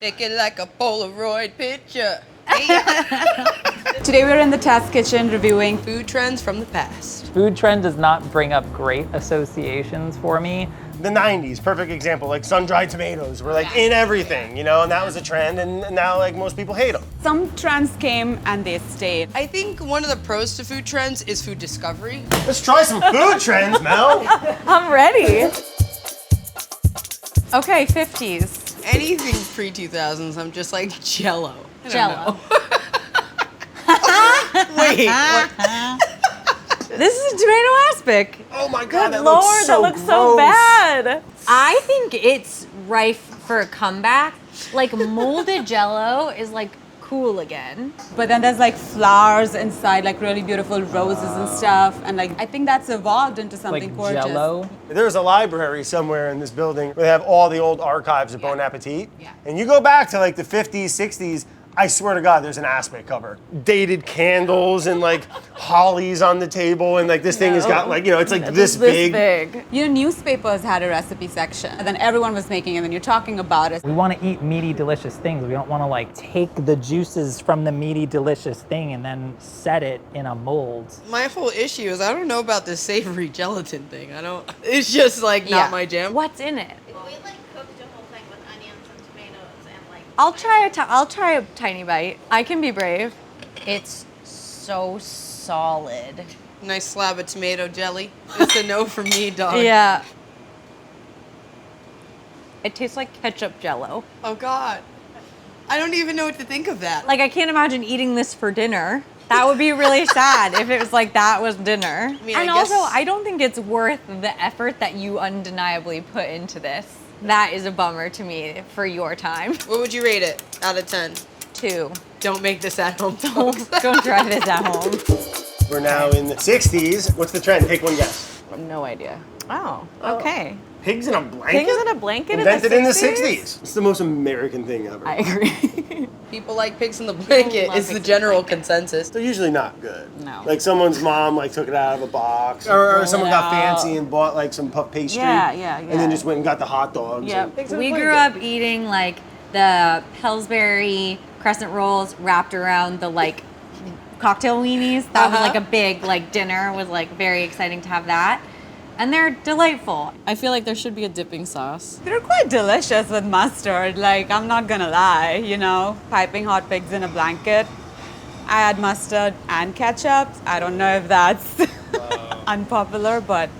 Take it like a Polaroid picture. Today we're in the test kitchen reviewing Food trends from the past. Food trend does not bring up great associations for me. The 90s, perfect example, like sun-dried tomatoes were like in everything, you know, and that was a trend, and now like most people hate them. Some trends came and they stayed. I think one of the pros to food trends is food discovery. Let's try some food trends, Mel. I'm ready. Okay, 50s. Anything pre-2000s, I'm just like Jello. I don't Jello. know. Wait, what? This is a tomato aspic. Oh my God, Good that Lord, looks so that looks so gross. bad. I think it's rife for a comeback. Like molded Jello is like cool again. But then there's like flowers inside, like really beautiful roses and stuff. And like, I think that's evolved into something Like gorgeous. Jello. There's a library somewhere in this building where they have all the old archives of Bon Appetit. Yeah. And you go back to like the 50s, 60s, I swear to God, there's an aspic cover. Dated candles and like hollies on the table, and like this thing has got like, you know, it's like this big. You know, newspapers had a recipe section, and then everyone was making it, and then you're talking about it. We want to eat meaty, delicious things. We don't want to like take the juices from the meaty, delicious thing and then set it in a mold. My whole issue is I don't know about this savory gelatin thing. It's just like not my jam. What's in it? We like cooked the whole thing with onions and tomatoes and like. I'll try a tiny bite. I can be brave. It's so solid. Nice slab of tomato jelly. It's a no from me, dog. Yeah. It tastes like ketchup Jello. Oh God. I don't even know what to think of that. Like I can't imagine eating this for dinner. That would be really sad if it was like that was dinner. I mean, and I guess- also, I don't think it's worth the effort that you undeniably put into this. That is a bummer to me for your time. What would you rate it out of 10? 2. Don't make this at home, folks. Don't try this at home. We're now in the 60s. What's the trend? Take one guess. No idea. Oh, okay. Pigs in a blanket? Pigs in a blanket Invented in in the the 60s? 60s. It's the most American thing ever. I agree. People like pigs in the blanket love is the pigs in the general blanket. consensus. They're usually not good. No. Like someone's mom like took it out of a box, or someone got out. fancy and bought like some puff pastry. Yeah. And then just went and got the hot dogs. Yep. and- We grew up eating like the Pillsbury crescent rolls wrapped around the like cocktail weenies. That was like a big like dinner, was like very exciting to have that. And they're delightful. I feel like there should be a dipping sauce. They're quite delicious with mustard, like, I'm not gonna lie, you know? Piping hot pigs in a blanket. I add mustard and ketchup. I don't know if that's unpopular, but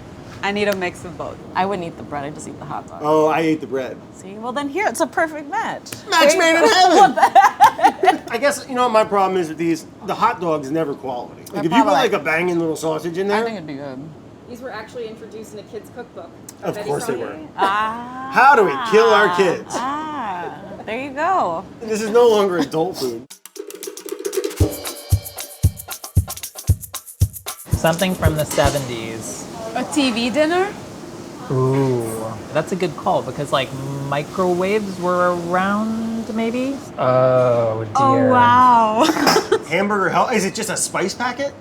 I need a mix of both. I wouldn't eat the bread, I just eat the hot dog. Oh, I ate the bread. See, well then here, it's a perfect match. Match made in heaven. I guess you know what my problem is with these. The hot dog's never quality. Like if you put probably- like a banging little sausage in I there, think it'd be good. These were actually introduced in a kid's cookbook. of course they were. Ah. How do we kill our kids? Ah. There you go. This is no longer adult food. Something from the 70s. A TV dinner? Ooh, that's a good call because like microwaves were around maybe? Oh dear. Oh, wow. Hamburger Helper. Is it just a spice packet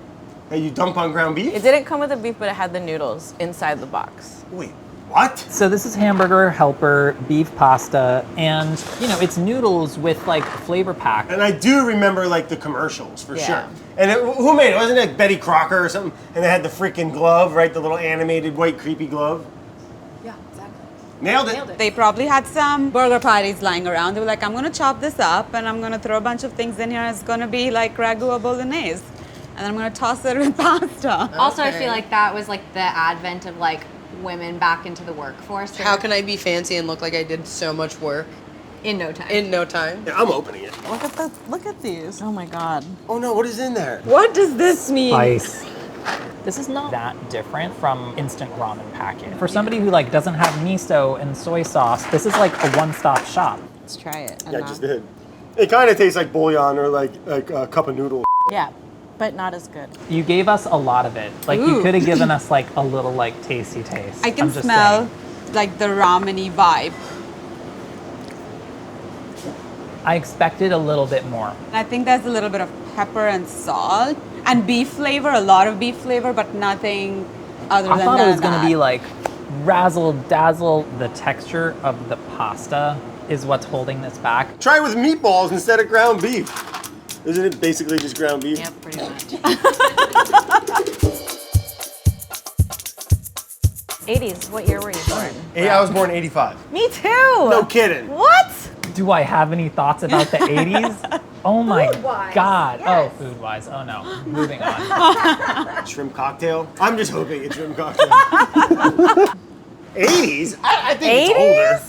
that you dump on ground beef? It didn't come with the beef, but it had the noodles inside the box. Wait, what? So this is Hamburger Helper beef pasta, and you know it's noodles with like a flavor pack. And I do remember like the commercials for Yeah. sure. And who made it? Wasn't it like Betty Crocker or something? And they had the freaking glove, right? The little animated white creepy glove. Yeah, exactly. Nailed it. They probably had some burger patties lying around. They were like, I'm gonna chop this up and I'm gonna throw a bunch of things in here. It's gonna be like ragu or bolognese. And then I'm gonna toss it with pasta. Also, I Okay. feel like that was like the advent of like women back into the workforce. How can I be fancy and look like I did so much work in no time? in no time? Yeah, I'm opening it. Look at these. Oh my God. Oh no, what is in there? What does this mean? Spice. This is not that different from instant ramen packet. For somebody who like doesn't have miso and soy sauce, this is like a one-stop shop. Let's try it. Yeah, I just did. It kind of tastes like bouillon or like a cup of noodles. Yeah, but not as good. You gave us a lot of it. Like you Ooh. could have given us like a little like tasty taste. I can I'm just smell saying. like the ramen-y vibe. I expected a little bit more. I think there's a little bit of pepper and salt and beef flavor, a lot of beef flavor, but nothing other I than that. thought it was gonna be like razzle dazzle. The texture of the pasta is what's holding this back. Try it with meatballs instead of ground beef. Isn't it basically just ground beef? Yep, pretty much. 80s, what year were you born? I was born in 85. Me too! No kidding. What? Do I have any thoughts about the 80s? Oh my Food-wise, God. yes. Oh, food-wise. Oh no. Moving on. Shrimp cocktail? I'm just hoping it's shrimp cocktail. 80s? I think it's older.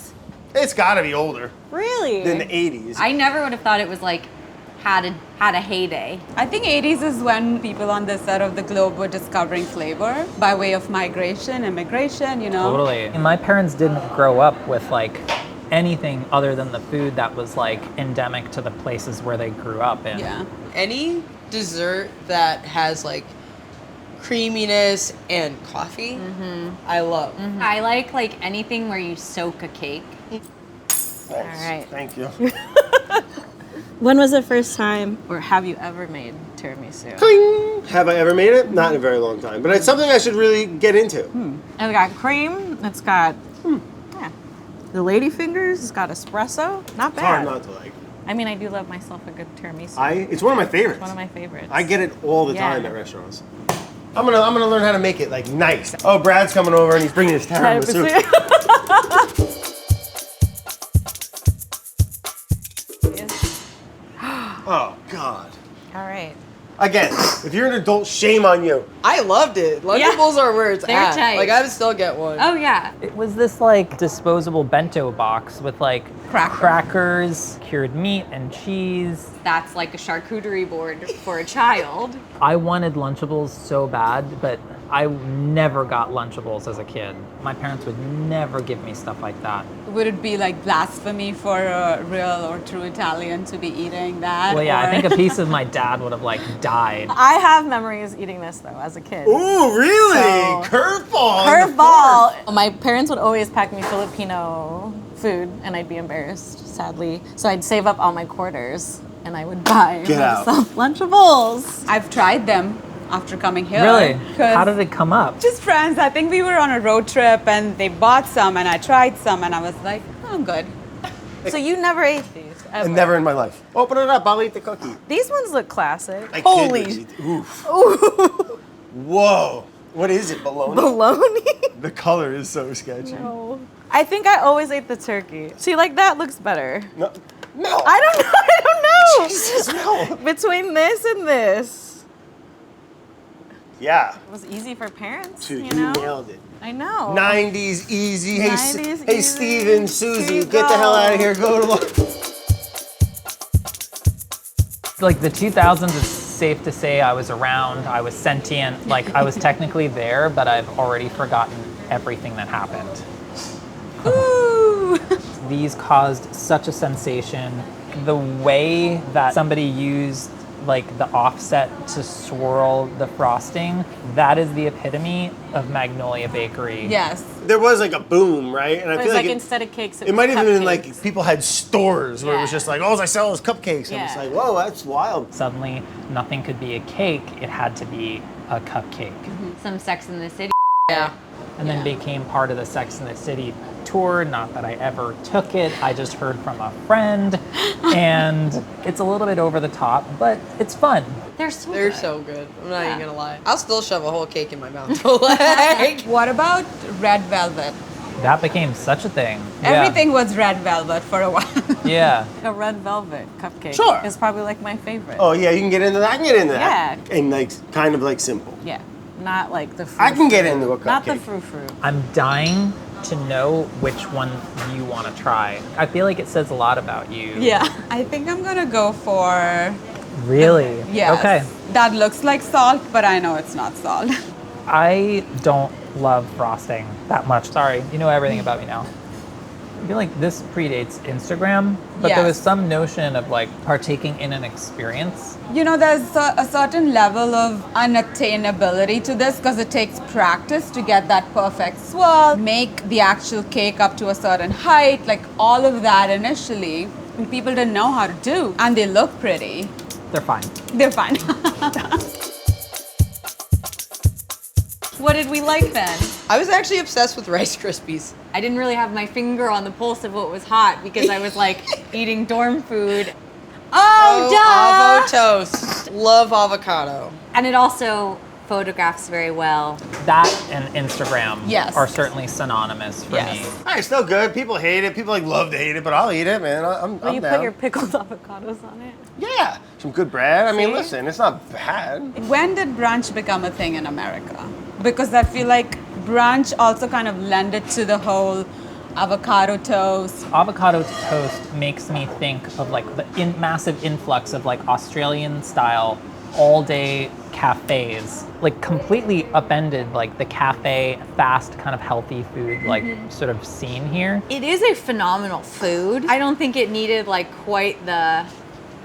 It's gotta be older Really? than the 80s. I never would have thought it was like had a heyday. I think 80s is when people on this side of the globe were discovering flavor by way of migration, immigration, you know. Totally. And my parents didn't grow up with like anything other than the food that was like endemic to the places where they grew up in. Yeah. Any dessert that has like creaminess and coffee, I love. I like anything where you soak a cake. Thanks. All right. Thank you. When was the first time, or have you ever made tiramisu? Cling! Have I ever made it? Not in a very long time, but it's something I should really get into. And we got cream, it's got, yeah. The lady fingers, it's got espresso. Not It's hard bad. not to like. I mean, I do love myself a good tiramisu. It's one of my favorites. One of my favorites. I get it all the time Yeah. at restaurants. I'm gonna learn how to make it like nice. Oh, Brad's coming over and he's bringing his tiramisu. Oh God. All right. Again, if you're an adult, shame on you. I loved it. Lunchables are where it's They're at. tight. Like I would still get one. Oh yeah. It was this like disposable bento box with like crackers, cured meat and cheese. That's like a charcuterie board for a child. I wanted Lunchables so bad, but I never got Lunchables as a kid. My parents would never give me stuff like that. Would it be like blasphemy for a real or true Italian to be eating that? Well, yeah, I or- think a piece of my dad would have like died. I have memories eating this though as a kid. Ooh, really? So- Curveball. Curveball! My parents would always pack me Filipino food and I'd be embarrassed, sadly. So I'd save up all my quarters and I would buy Get out. myself Lunchables. I've tried them after coming here. Really? 'Cause How did it come up? just friends. I think we were on a road trip and they bought some and I tried some and I was like, oh, I'm good. So you never ate these? Ever. Never in my life. Open it up. I'll eat the cookie. These ones look classic. I Holy kid you. Oof. Whoa. What is it? Bologna? bologna. The color is so sketchy. No. I think I always ate the turkey. See, like that looks better. No. No. I don't know. I don't know. Jesus, no. Between this and this. Yeah. It was easy for parents, Dude, you know? nailed it. I know. 90s easy. Hey, 90s hey, easy. Steven, Susie, Here you get the hell go. out of here. Go to lunch. Like the 2000s, it's safe to say I was around, I was sentient, like I was technically there, but I've already forgotten everything that happened. Ooh. These caused such a sensation. The way that somebody used like the offset to swirl the frosting, that is the epitome of Magnolia Bakery. Yes. There was like a boom, right? And I It was feel like like instead of cakes, it might have been like cupcakes. people had stores where it was Yeah. just like, all I sell is cupcakes. And it's Yeah. like, whoa, that's wild. Suddenly, nothing could be a cake, it had to be a cupcake. Some Sex in the City. Yeah. And then became part of the Sex and the City tour. Not that I ever took it, I just heard from a friend. And it's a little bit over the top, but it's fun. They're so They're good. so good. I'm not even gonna lie. I'll still shove a whole cake in my mouth. Like, What about red velvet? That became such a thing. Yeah. Everything was red velvet for a while. Yeah. A red velvet cupcake. Sure. Is probably like my favorite. Oh, yeah, you can get into that. I can get into that. Yeah. And like, kind of like simple. Yeah. Not like the frou I can get into a cupcake. Not the frou-frou. I'm dying to know which one you want to try. I feel like it says a lot about you. Yeah. I think I'm gonna go for Really? yes. Okay. That looks like salt, but I know it's not salt. I don't love frosting that much. Sorry, you know everything about me now. I feel like this predates Instagram, but there was Yes. some notion of like partaking in an experience. You know, there's a certain level of unattainability to this because it takes practice to get that perfect swirl, make the actual cake up to a certain height, like all of that initially, and people didn't know how to do, and they look pretty. They're fine. They're fine. what did we like then? I was actually obsessed with Rice Krispies. I didn't really have my finger on the pulse of what was hot because I was like eating dorm food. Oh, duh! Avo toast. Love avocado. And it also photographs very well. That and Instagram Yes. are certainly synonymous for Yes. me. All right, still good. People hate it. People like love to hate it, but I'll eat it, man. I'm But you down. put your pickled avocados on it. Yeah, some good bread. I mean, See? listen, it's not bad. When did brunch become a thing in America? Because I feel like brunch also kind of lended to the whole avocado toast. Avocado toast makes me think of like the massive influx of like Australian style all day cafes, like completely upended like the cafe fast kind of healthy food like sort of scene here. It is a phenomenal food. I don't think it needed like quite the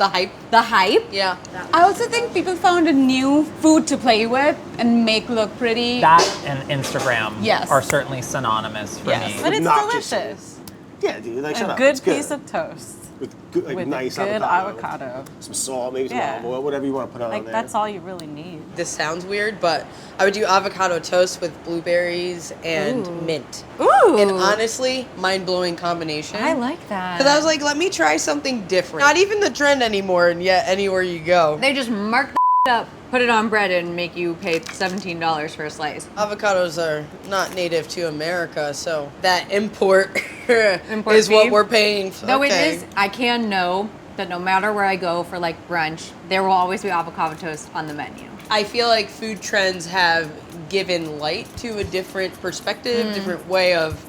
hype. hype. Yeah. I also think people found a new food to play with and make look pretty. That and Instagram Yes. are certainly synonymous for Yes. me. But it's Obnoxious. delicious. Yeah, dude, like shut A up. good It's piece of toast with good, like with nice a good avocado. avocado. Some salt, maybe some Yeah. olive oil, whatever you want to put on Like there. that's all you really need. This sounds weird, but I would do avocado toast with blueberries and mint. Ooh. And honestly, mind-blowing combination. I like that. Because I was like, let me try something different. Not even the trend anymore, and yet anywhere you go. They just mark the up, put it on bread, and make you pay $17 for a slice. Avocados are not native to America, so that import, Import is what fee? we're paying for. Though it is, I can know that no matter where I go for like brunch, there will always be avocado toast on the menu. I feel like food trends have given light to a different perspective, different way of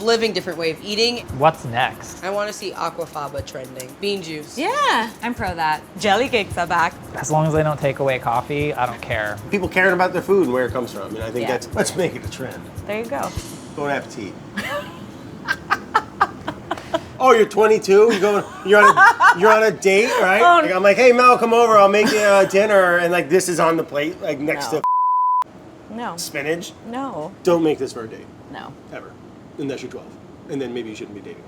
living, different way of eating. What's next? I want to see aquafaba trending. Bean juice. Yeah, I'm pro that. Jelly cakes are back. As long as they don't take away coffee, I don't care. People caring about their food and where it comes from. And I think Yeah. let's make it a trend. There you go. Bon Appetit. Oh, you're 22. You're on a date, right? Like, I'm like, hey Mel, come over. I'll make you dinner, and like this is on the plate, like next No. to No. spinach. No. Don't make this for a date No. ever, unless you're 12, and then maybe you shouldn't be dating.